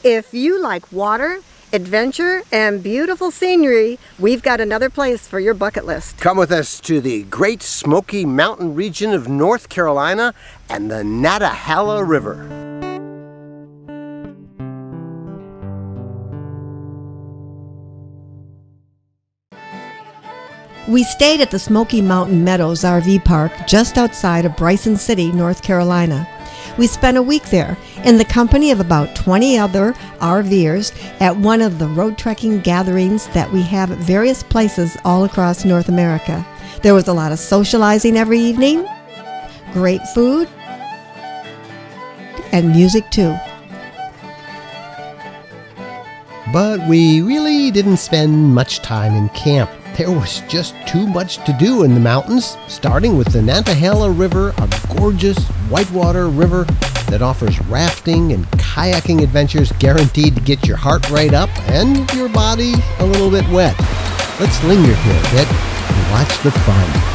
If you like water, adventure, and beautiful scenery, we've got another place for your bucket list. Come with us to the Great Smoky Mountain region of North Carolina and the Nantahala River. We stayed at the Smoky Mountain Meadows RV Park just outside of Bryson City, North Carolina. We spent a week there in the company of about 20 other RVers at one of the road trekking gatherings that we have at various places all across North America. There was a lot of socializing every evening, great food, and music too. But we really didn't spend much time in camp. There was just too much to do in the mountains, starting with the Nantahala River, a gorgeous whitewater river that offers rafting and kayaking adventures guaranteed to get your heart rate up and your body a little bit wet. Let's linger here a bit and watch the fun.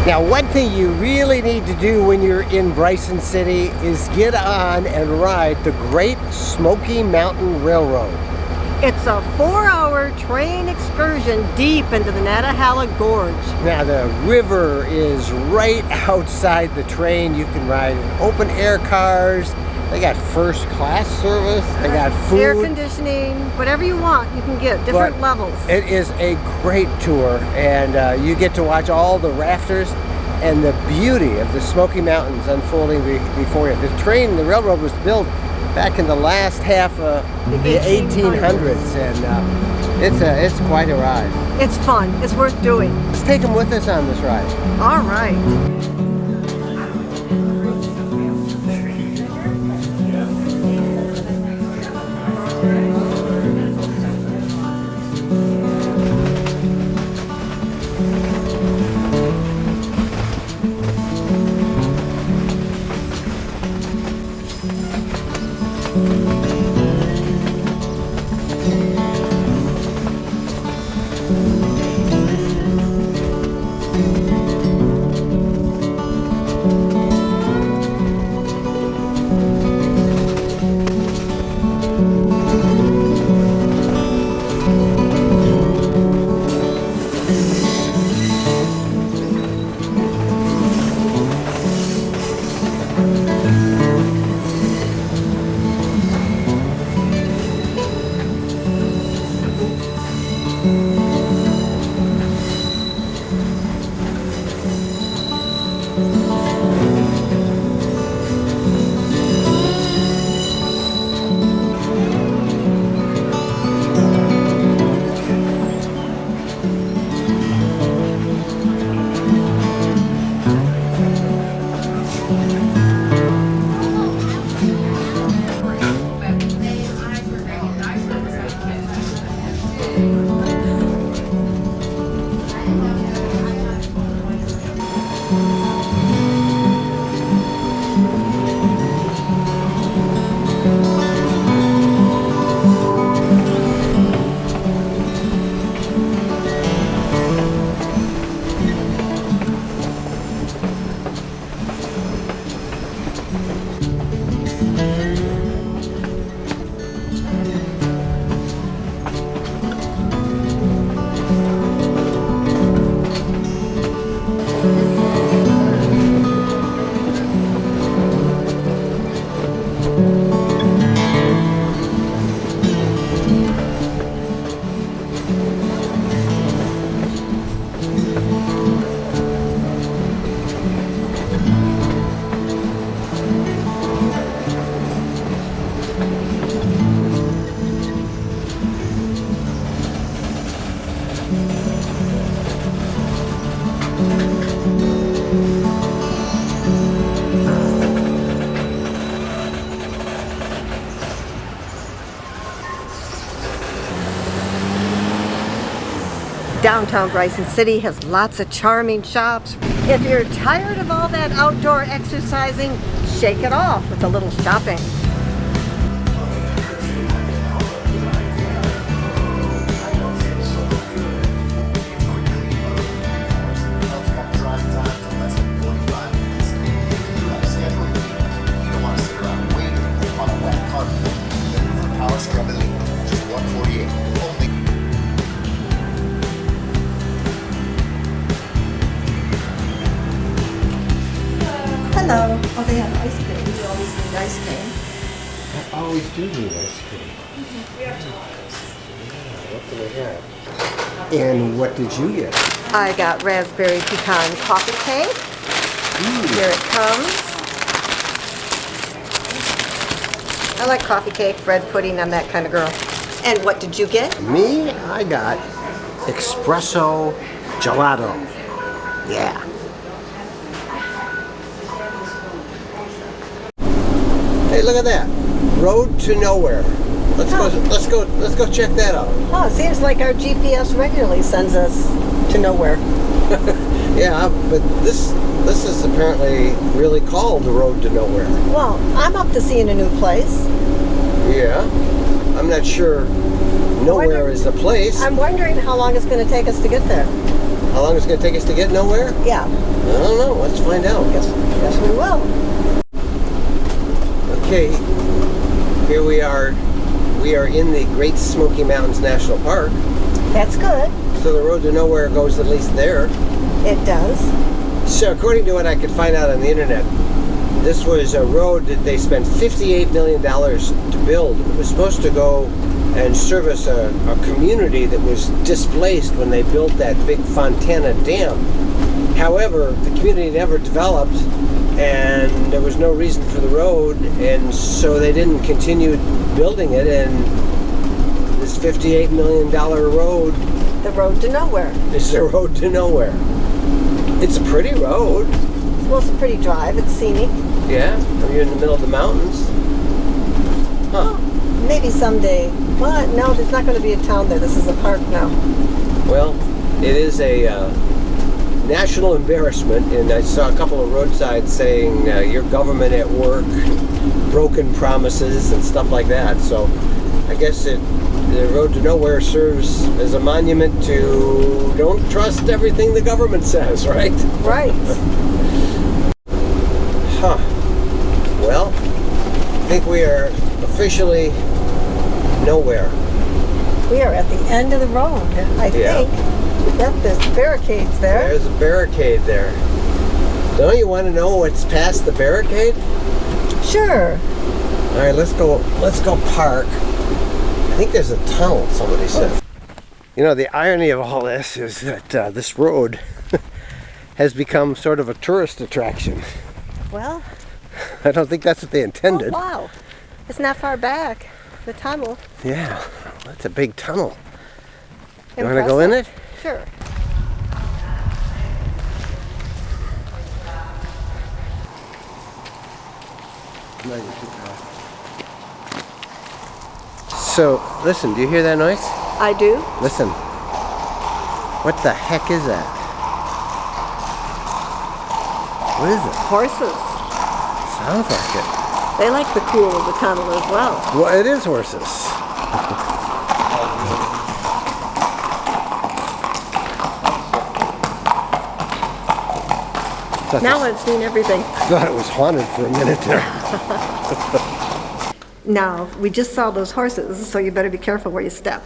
Now, one thing you really need to do when you're in Bryson City is get on and ride the Great Smoky Mountain Railroad. It's a 4-hour train excursion deep into the Nantahala Gorge. Now, the river is right outside the train. You can ride open air cars. They got first class service. They got food. Air conditioning, whatever you want, you can get different levels. It is a great tour, and you get to watch all the rafters. and the beauty of the Smoky Mountains unfolding before you. The railroad was built back in the last half of the 1800s, and it's quite a ride. It's fun. It's worth doing. Let's take them with us on this ride. All right. Downtown Bryson City has lots of charming shops. If you're tired of all that outdoor exercising, shake it off with a little shopping. Hello. Oh, they have ice cream. We always need ice cream. I always do need ice cream. What do they have? And what did you get? I got raspberry pecan coffee cake. Here it comes. I like coffee cake, bread pudding. I'm that kind of girl. And what did you get? Me? I got espresso gelato. Yeah. Hey, look at that. Road to nowhere. Let's go check that out. Oh, it seems like our GPS regularly sends us to nowhere. Yeah, but this is apparently really called the Road to Nowhere. Well, I'm up to seeing a new place. Yeah. I'm not sure nowhere is the place. I'm wondering how long it's going to take us to get there. How long it's going to take us to get nowhere? Yeah. I don't know. Let's find out. Yes, we will. Okay, here we are. We are in the Great Smoky Mountains National Park. That's good. So the Road to Nowhere goes at least there. It does. So according to what I could find out on the internet, this was a road that they spent $58 million to build. It was supposed to go and service a community that was displaced when they built that big Fontana Dam. However, the community never developed, and there was no reason for the road, and so they didn't continue building it, and this $58 million road... The road to nowhere. Is the road to nowhere. It's a pretty road. Well, it's a pretty drive. It's scenic. Yeah, you're in the middle of the mountains. Huh. Maybe someday. Well, no, there's not going to be a town there. This is a park now. Well, it is a national embarrassment, and I saw a couple of roadsides saying your government at work, broken promises, and stuff like that. So I guess the road to nowhere serves as a monument to don't trust everything the government says, right? Right. Huh. Well, I think we are officially nowhere. We are at the end of the road, I think. Yep, there's barricades there. There's a barricade there. Don't you want to know what's past the barricade? Sure. All right, let's go park. I think there's a tunnel, somebody said. You know, the irony of all this is that this road has become sort of a tourist attraction. Well, I don't think that's what they intended. oh, wow. It's not far back. The tunnel. Yeah, that's a big tunnel. You want to go in it? Sure. So, listen, do you hear that noise? I do. Listen. What the heck is that? What is it? Horses. Sounds like it. They like the cool of the tunnel as well. Well, it is horses. Now I've seen everything. I thought it was haunted for a minute there. Now, we just saw those horses, so you better be careful where you step.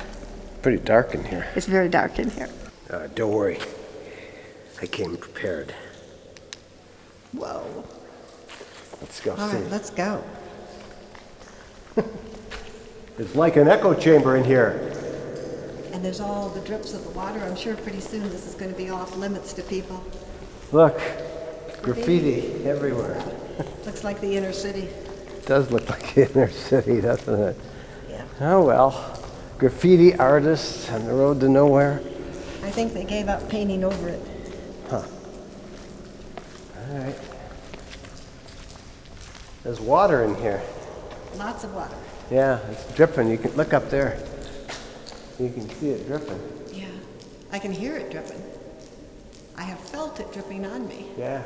Pretty dark in here. It's very dark in here. Don't worry. I came prepared. Whoa. Let's go All see. right, let's go. It's like an echo chamber in here. And there's all the drips of the water. I'm sure pretty soon this is going to be off limits to people. Look, graffiti everywhere. Looks like the inner city. It does look like the inner city, doesn't it? Yeah. Oh well. Graffiti artists on the road to nowhere. I think they gave up painting over it. Huh. All right. There's water in here. Lots of water. Yeah, it's dripping. You can look up there. You can see it dripping. Yeah. I can hear it dripping. I have felt it dripping on me. Yeah.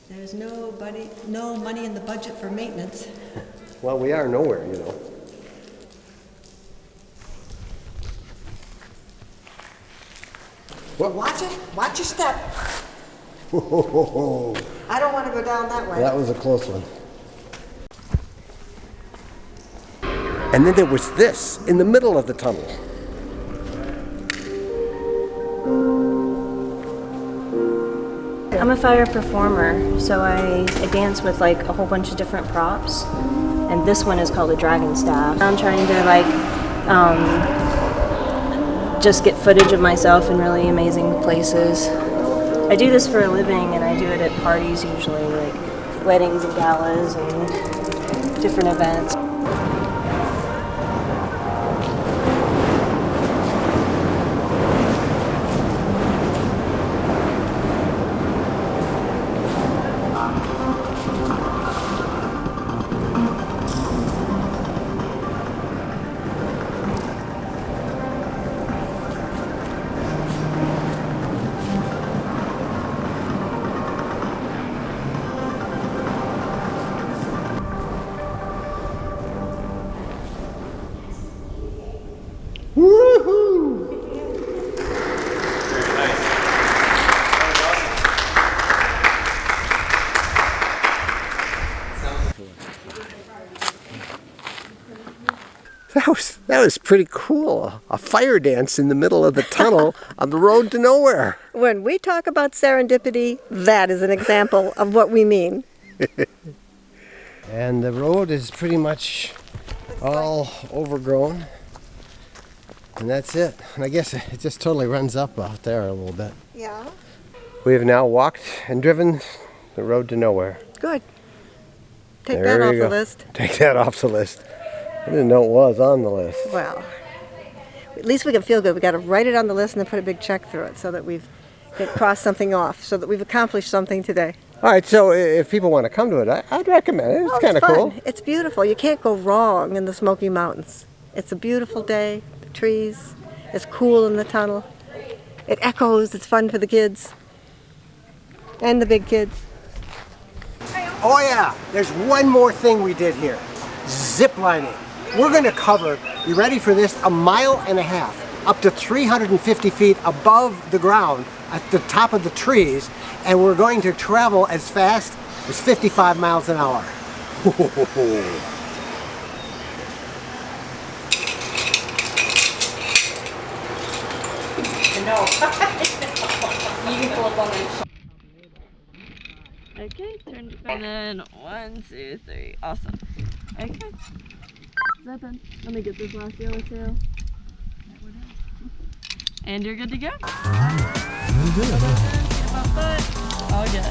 There's no money in the budget for maintenance. Well, we are nowhere, you know. Well, watch it. Watch your step. Whoa. I don't want to go down that way. That was a close one. And then there was this in the middle of the tunnel. I'm a fire performer, so I dance with like a whole bunch of different props, and this one is called a dragon staff. I'm trying to just get footage of myself in really amazing places. I do this for a living, and I do it at parties usually, like weddings and galas and different events. Woohoo! Very nice. That was pretty cool. A fire dance in the middle of the tunnel on the road to nowhere. When we talk about serendipity, that is an example of what we mean. And the road is pretty much all overgrown. And that's it. And I guess it just totally runs up out there a little bit. Yeah. We have now walked and driven the road to nowhere. Good. Take There that off you the go. list. Take that off the list. I didn't know it was on the list. Well, at least we can feel good. We got to write it on the list and then put a big check through it so that we've crossed something off, so that we've accomplished something today. All right, so if people want to come to it, I'd recommend it. It's kind of fun. cool. It's beautiful. You can't go wrong in the Smoky Mountains. It's a beautiful day. The trees. It's cool in the tunnel. It echoes. It's fun for the kids and the big kids. Oh yeah, there's one more thing we did here. Ziplining. We're going to cover, you ready for this, 1.5 miles, up to 350 feet above the ground at the top of the trees, and we're going to travel as fast as 55 miles an hour. Okay, turn and then 1, 2, 3. Awesome. Okay. Is that done? Let me get this last yellow tail. And you're good to go. All good.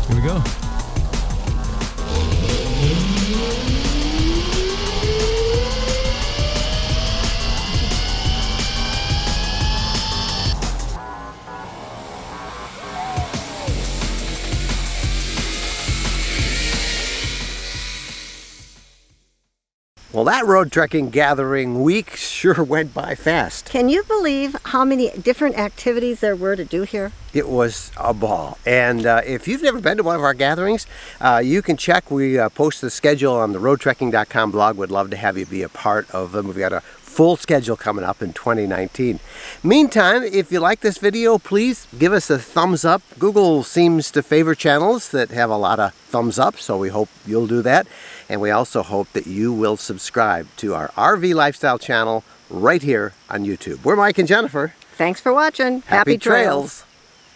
Here we go. Well, that road trekking gathering week sure went by fast. Can you believe how many different activities there were to do here? It was a ball. And if you've never been to one of our gatherings, you can check. We post the schedule on the roadtrekking.com blog. Would love to have you be a part of them. We've got a full schedule coming up in 2019. Meantime, if you like this video, please give us a thumbs up. Google seems to favor channels that have a lot of thumbs up, so we hope you'll do that. And we also hope that you will subscribe to our RV Lifestyle channel right here on YouTube. We're Mike and Jennifer. Thanks for watching. Happy trails.